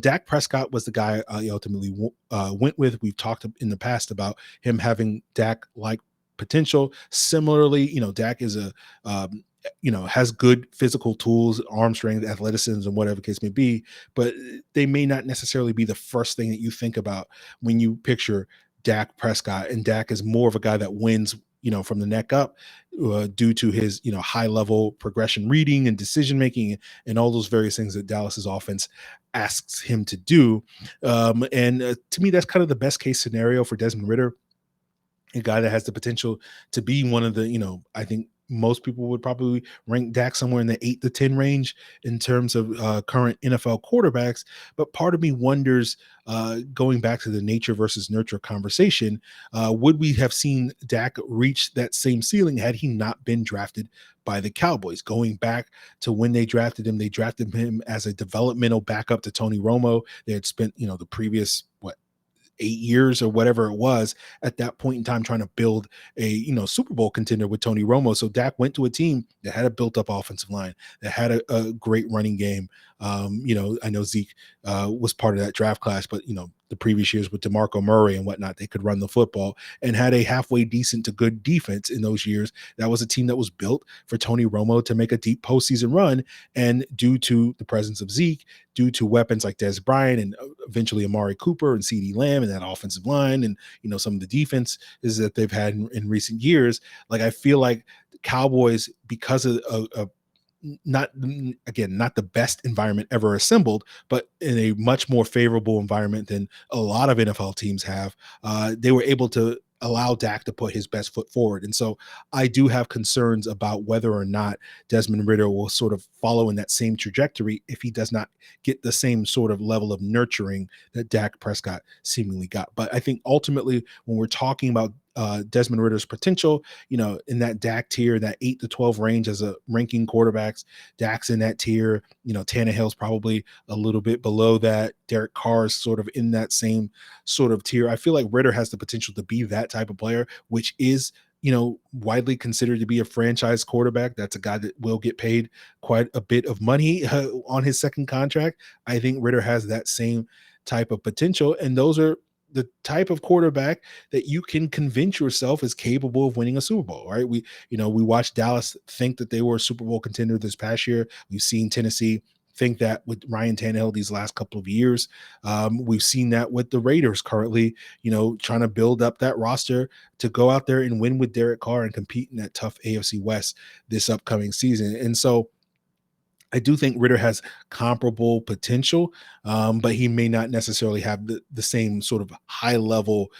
A: Dak Prescott was the guy I ultimately went with. We've talked in the past about him having Dak-like potential. Similarly, Dak is has good physical tools, arm strength, athleticism, and whatever case may be, but they may not necessarily be the first thing that you think about when you picture Dak Prescott. And Dak is more of a guy that wins, from the neck up due to his, high level progression reading and decision making and all those various things that Dallas's offense asks him to do. And to me, that's kind of the best case scenario for Desmond Ritter, a guy that has the potential to be one of the, I think most people would probably rank Dak somewhere in the 8 to 10 range in terms of current NFL quarterbacks. But part of me wonders, going back to the nature versus nurture conversation, would we have seen Dak reach that same ceiling had he not been drafted by the Cowboys? Going back to when they drafted him as a developmental backup to Tony Romo. They had spent, the previous, 8 years or whatever it was at that point in time, trying to build a Super Bowl contender with Tony Romo. So Dak went to a team that had a built up offensive line, that had a great running game. I know Zeke was part of that draft class, but the previous years with DeMarco Murray and whatnot, they could run the football and had a halfway decent to good defense in those years. That was a team that was built for Tony Romo to make a deep postseason run. And due to the presence of Zeke, due to weapons like Des Bryant and eventually Amari Cooper and CeeDee Lamb and that offensive line and some of the defense is that they've had in recent years, like I feel like the Cowboys, because of not the best environment ever assembled, but in a much more favorable environment than a lot of NFL teams have, they were able to allow Dak to put his best foot forward. And so I do have concerns about whether or not Desmond Ritter will sort of follow in that same trajectory if he does not get the same sort of level of nurturing that Dak Prescott seemingly got. But I think ultimately when we're talking about Desmond Ritter's potential, in that Dak tier, that 8 to 12 range as a ranking quarterbacks, Dak's in that tier. Tannehill's probably a little bit below that. Derek Carr's sort of in that same sort of tier. I feel like Ritter has the potential to be that type of player, which is widely considered to be a franchise quarterback. That's a guy that will get paid quite a bit of money on his second contract. I think Ritter has that same type of potential, and those are the type of quarterback that you can convince yourself is capable of winning a Super Bowl, right? We watched Dallas think that they were a Super Bowl contender this past year. We've seen Tennessee think that with Ryan Tannehill these last couple of years. We've seen that with the Raiders currently, trying to build up that roster to go out there and win with Derek Carr and compete in that tough AFC West this upcoming season. And so I do think Ritter has comparable potential, but he may not necessarily have the same sort of high level,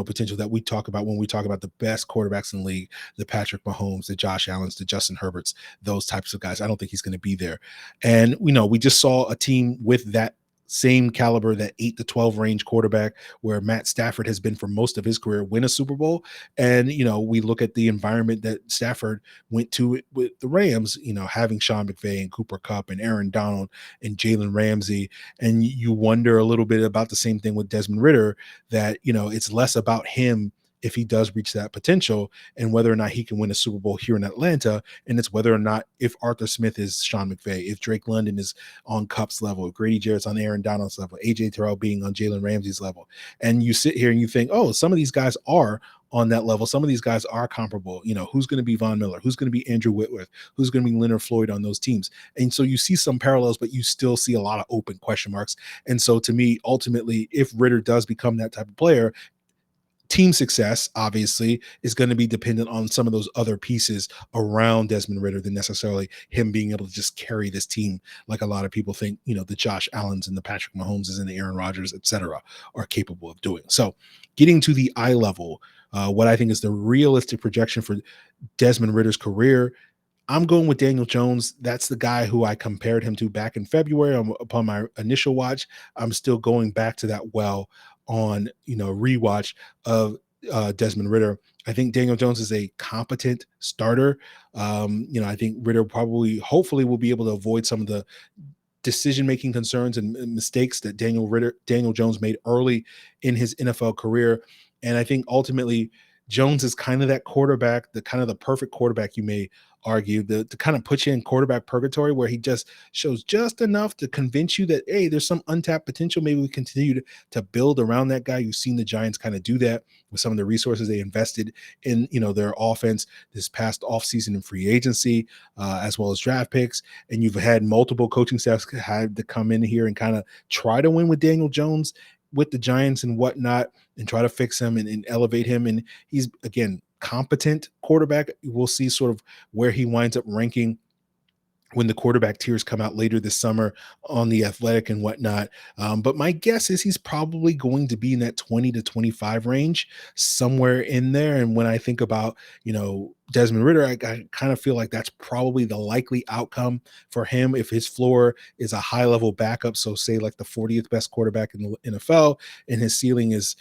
A: potential that we talk about when we talk about the best quarterbacks in the league, the Patrick Mahomes, the Josh Allens, the Justin Herberts, those types of guys. I don't think he's going to be there. And, we just saw a team with that same caliber, that 8 to 12 range quarterback where Matt Stafford has been for most of his career, win a Super Bowl. And, we look at the environment that Stafford went to with the Rams, having Sean McVay and Cooper Kupp and Aaron Donald and Jalen Ramsey. And you wonder a little bit about the same thing with Desmond Ritter, that, it's less about him if he does reach that potential and whether or not he can win a Super Bowl here in Atlanta. And it's whether or not, if Arthur Smith is Sean McVay, if Drake London is on Kupp's level, if Grady Jarrett's on Aaron Donald's level, AJ Terrell being on Jalen Ramsey's level. And you sit here and you think, oh, some of these guys are on that level. Some of these guys are comparable. Who's going to be Von Miller? Who's going to be Andrew Whitworth? Who's going to be Leonard Floyd on those teams? And so you see some parallels, but you still see a lot of open question marks. And so to me, ultimately, if Ritter does become that type of player, team success obviously is going to be dependent on some of those other pieces around Desmond Ritter than necessarily him being able to just carry this team like a lot of people think, the Josh Allens and the Patrick Mahomes and the Aaron Rodgers, etc., are capable of doing. So getting to the eye level, what I think is the realistic projection for Desmond Ritter's career, I'm going with Daniel Jones. That's the guy who I compared him to back in February upon my initial watch. I'm still going back to that well on rewatch of Desmond Ritter. I think Daniel Jones is a competent starter. I think Ritter hopefully will be able to avoid some of the decision-making concerns and mistakes that Daniel Jones made early in his NFL career. And I think ultimately Jones is kind of that quarterback, the kind of the perfect quarterback, you may argue, to kind of put you in quarterback purgatory, where he just shows just enough to convince you that, hey, there's some untapped potential. Maybe we continue to build around that guy. You've seen the Giants kind of do that with some of the resources they invested in, their offense this past offseason in free agency, as well as draft picks. And you've had multiple coaching staffs had to come in here and kind of try to win with Daniel Jones with the Giants and whatnot, and try to fix him and elevate him. And he's, again, competent quarterback. We'll see sort of where he winds up ranking when the quarterback tiers come out later this summer on The Athletic and whatnot. But my guess is he's probably going to be in that 20 to 25 range, somewhere in there. And when I think about, Desmond Ritter, I kind of feel like that's probably the likely outcome for him if his floor is a high level backup. So say like the 40th best quarterback in the NFL, and his ceiling is,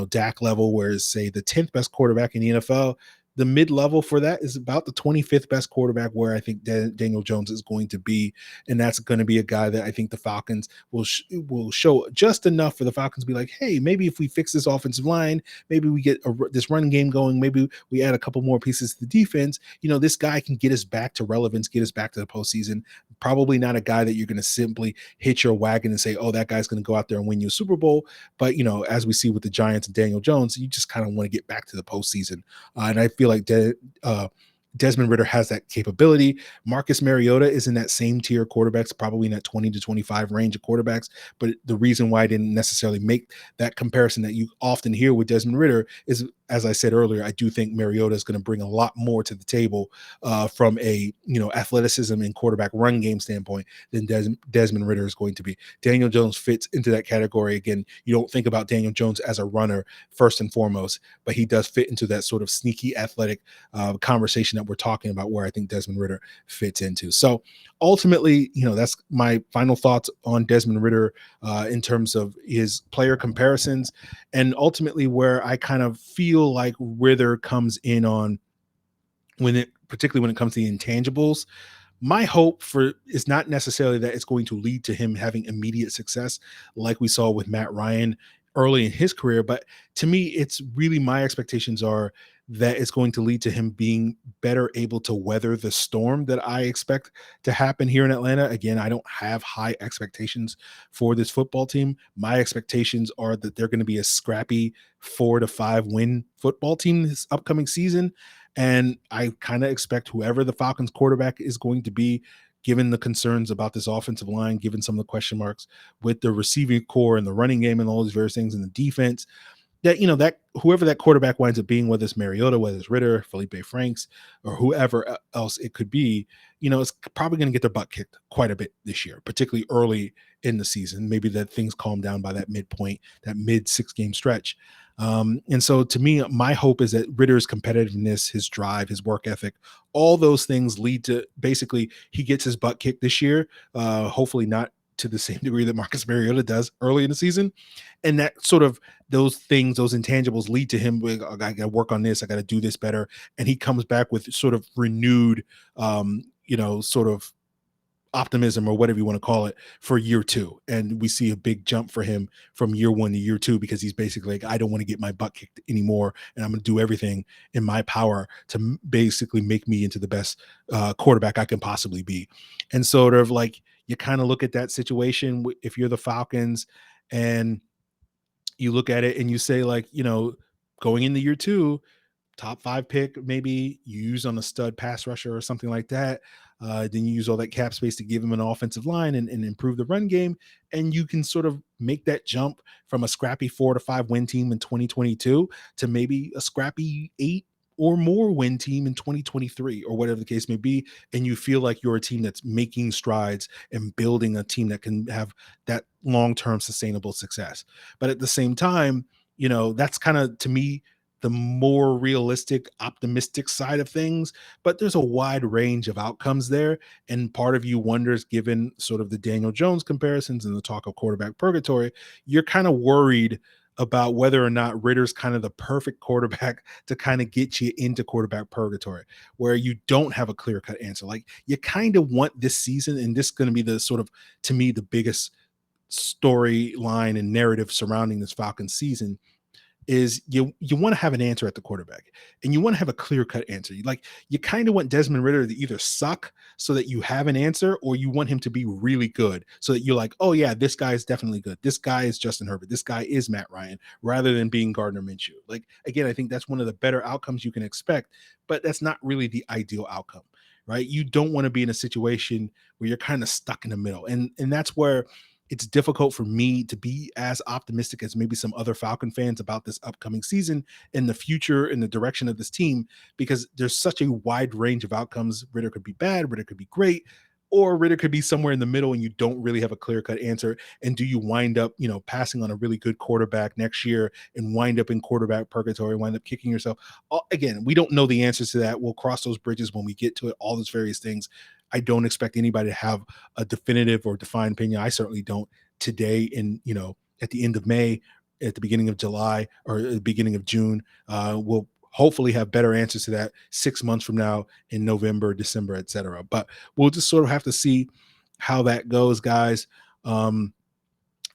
A: Dak level, whereas say the 10th best quarterback in the NFL, the mid-level for that is about the 25th best quarterback, where I think Daniel Jones is going to be. And that's going to be a guy that I think the Falcons will show just enough for the Falcons to be like, hey, maybe if we fix this offensive line, maybe we get this run game going, maybe we add a couple more pieces to the defense, this guy can get us back to relevance, get us back to the postseason. Probably not a guy that you're going to simply hit your wagon and say, oh, that guy's going to go out there and win you a Super Bowl. But, as we see with the Giants and Daniel Jones, you just kind of want to get back to the postseason. And I feel like Desmond Ritter has that capability. Marcus Mariota is in that same tier of quarterbacks, probably in that 20 to 25 range of quarterbacks. But the reason why I didn't necessarily make that comparison that you often hear with Desmond Ritter is, as I said earlier, I do think Mariota is going to bring a lot more to the table from a athleticism and quarterback run game standpoint than Desmond Ritter is going to be. Daniel Jones fits into that category. Again, you don't think about Daniel Jones as a runner first and foremost, but he does fit into that sort of sneaky athletic conversation that we're talking about, where I think Desmond Ritter fits into. So ultimately, that's my final thoughts on Desmond Ritter in terms of his player comparisons, and ultimately where I kind of feel like Ritter comes in on particularly when it comes to the intangibles. My hope is not necessarily that it's going to lead to him having immediate success like we saw with Matt Ryan early in his career, but to me, it's really, my expectations are that it's going to lead to him being better able to weather the storm that I expect to happen here in Atlanta. Again, I don't have high expectations for this football team. My expectations are that they're going to be a scrappy 4 to 5 win football team this upcoming season. And I kind of expect whoever the Falcons quarterback is going to be, given the concerns about this offensive line, given some of the question marks with the receiving core and the running game and all these various things in the defense, that, that whoever that quarterback winds up being, whether it's Mariota, whether it's Ritter, Felipe Franks, or whoever else it could be, it's probably going to get their butt kicked quite a bit this year, particularly early in the season. Maybe that things calm down by that midpoint, that mid 6-game stretch. And so to me, my hope is that Ritter's competitiveness, his drive, his work ethic, all those things lead to basically he gets his butt kicked this year, hopefully not to the same degree that Marcus Mariota does early in the season. And that sort of those things, those intangibles lead to him, I got to work on this, I got to do this better. And he comes back with sort of renewed, sort of optimism or whatever you want to call it for year 2. And we see a big jump for him from year 1 to year 2, because he's basically like, I don't want to get my butt kicked anymore. And I'm going to do everything in my power to basically make me into the best quarterback I can possibly be. And sort of like, you kind of look at that situation, if you're the Falcons and you look at it and you say, like, going into year 2, top 5 pick, maybe you use on a stud pass rusher or something like that. Then you use all that cap space to give him an offensive line and improve the run game. And you can sort of make that jump from a scrappy 4 to 5 win team in 2022 to maybe a scrappy 8 or more win team in 2023 or whatever the case may be. And you feel like you're a team that's making strides and building a team that can have that long-term sustainable success. But at the same time, that's kind of, to me, the more realistic, optimistic side of things, but there's a wide range of outcomes there. And part of you wonders, given sort of the Daniel Jones comparisons and the talk of quarterback purgatory, you're kind of worried about whether or not Ritter's kind of the perfect quarterback to kind of get you into quarterback purgatory, where you don't have a clear-cut answer. Like, you kind of want this season, and this is going to be the sort of, to me, the biggest storyline and narrative surrounding this Falcons season, is you want to have an answer at the quarterback, and you want to have a clear-cut answer. You kind of want Desmond Ritter to either suck so that you have an answer, or you want him to be really good so that you're like, oh yeah, this guy is definitely good. This guy is Justin Herbert. This guy is Matt Ryan, rather than being Gardner Minshew. Like, again, I think that's one of the better outcomes you can expect, but that's not really the ideal outcome, right? You don't want to be in a situation where you're kind of stuck in the middle. And that's where it's difficult for me to be as optimistic as maybe some other Falcon fans about this upcoming season and the future and the direction of this team, because there's such a wide range of outcomes. Ritter could be bad, Ritter could be great, or Ritter could be somewhere in the middle, and you don't really have a clear-cut answer. And do you wind up, passing on a really good quarterback next year and wind up in quarterback purgatory, wind up kicking yourself? Again, we don't know the answers to that. We'll cross those bridges when we get to it, all those various things. I don't expect anybody to have a definitive or defined opinion. I certainly don't today at the end of May, at the beginning of July, or at the beginning of June. We'll hopefully have better answers to that 6 months from now in November, December, etc. But we'll just sort of have to see how that goes, guys. And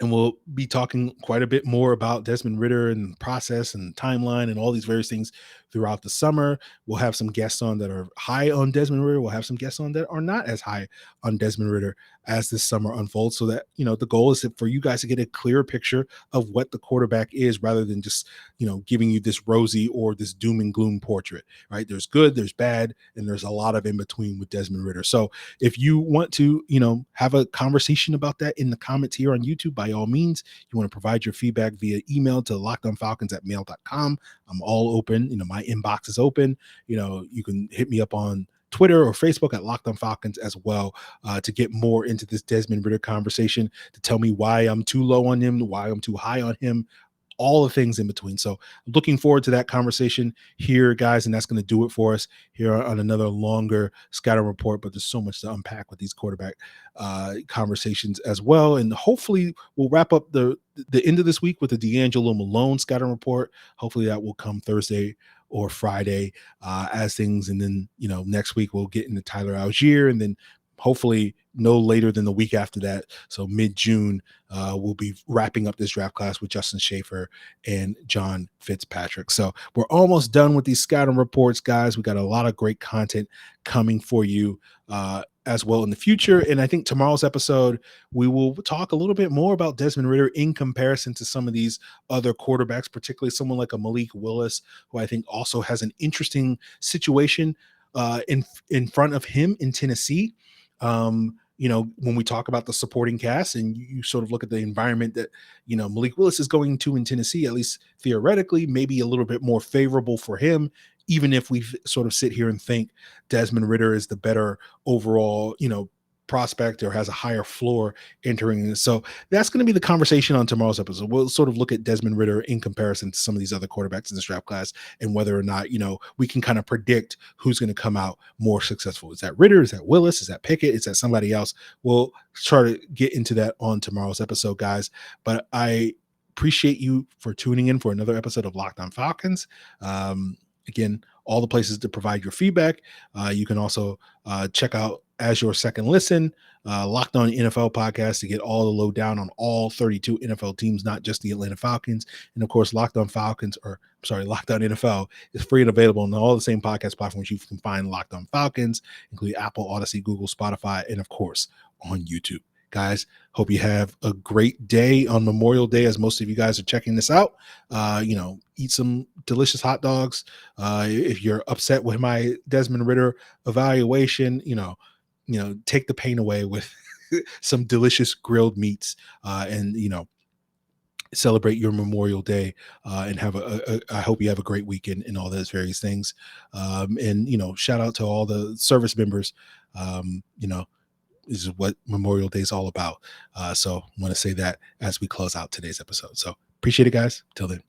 A: we'll be talking quite a bit more about Desmond Ritter and process and timeline and all these various things throughout the summer. We'll have some guests on that are high on Desmond Ritter. We'll have some guests on that are not as high on Desmond Ritter as this summer unfolds, so that, the goal is for you guys to get a clearer picture of what the quarterback is, rather than just, giving you this rosy or this doom and gloom portrait, right? There's good, there's bad, and there's a lot of in between with Desmond Ritter. So if you want to, have a conversation about that in the comments here on YouTube, by all means. You want to provide your feedback via email to lockedonfalcons@mail.com. I'm all open. My inbox is open. You can hit me up on Twitter or Facebook at Locked On Falcons as well, to get more into this Desmond Ritter conversation, to tell me why I'm too low on him, why I'm too high on him, all the things in between. So looking forward to that conversation here, guys. And that's going to do it for us here on another longer scouting report. But there's so much to unpack with these quarterback conversations as well. And hopefully we'll wrap up the end of this week with the D'Angelo Malone scouting report. Hopefully that will come Thursday or Friday as things. And then, next week we'll get into Tyler Algier, and then hopefully no later than the week after that. So mid-June, we'll be wrapping up this draft class with Justin Schaefer and John Fitzpatrick. So we're almost done with these scouting reports, guys. We got a lot of great content coming for you as well in the future. And I think tomorrow's episode, we will talk a little bit more about Desmond Ritter in comparison to some of these other quarterbacks, particularly someone like a Malik Willis, who I think also has an interesting situation in front of him in Tennessee. When we talk about the supporting cast and you sort of look at the environment that, Malik Willis is going to in Tennessee, at least theoretically, maybe a little bit more favorable for him, even if we sort of sit here and think Desmond Ritter is the better overall, prospect or has a higher floor entering this. So that's going to be the conversation on tomorrow's episode. We'll sort of look at Desmond Ritter in comparison to some of these other quarterbacks in this draft class, and whether or not, we can kind of predict who's going to come out more successful. Is that Ritter? Is that Willis? Is that Pickett? Is that somebody else? We'll try to get into that on tomorrow's episode, guys. But I appreciate you for tuning in for another episode of Locked On Falcons. Again, all the places to provide your feedback. You can also check out, as your second listen, Locked On NFL podcast to get all the lowdown on all 32 NFL teams, not just the Atlanta Falcons. And of course, Locked On NFL is free and available on all the same podcast platforms you can find Locked On Falcons, including Apple, Odyssey, Google, Spotify, and of course on YouTube. Guys, hope you have a great day on Memorial Day, as most of you guys are checking this out. Eat some delicious hot dogs. If you're upset with my Desmond Ritter evaluation, take the pain away with some delicious grilled meats, and celebrate your Memorial Day, and have I hope you have a great weekend and all those various things. And shout out to all the service members. This is what Memorial Day is all about. So I want to say that as we close out today's episode. So appreciate it, guys. Till then.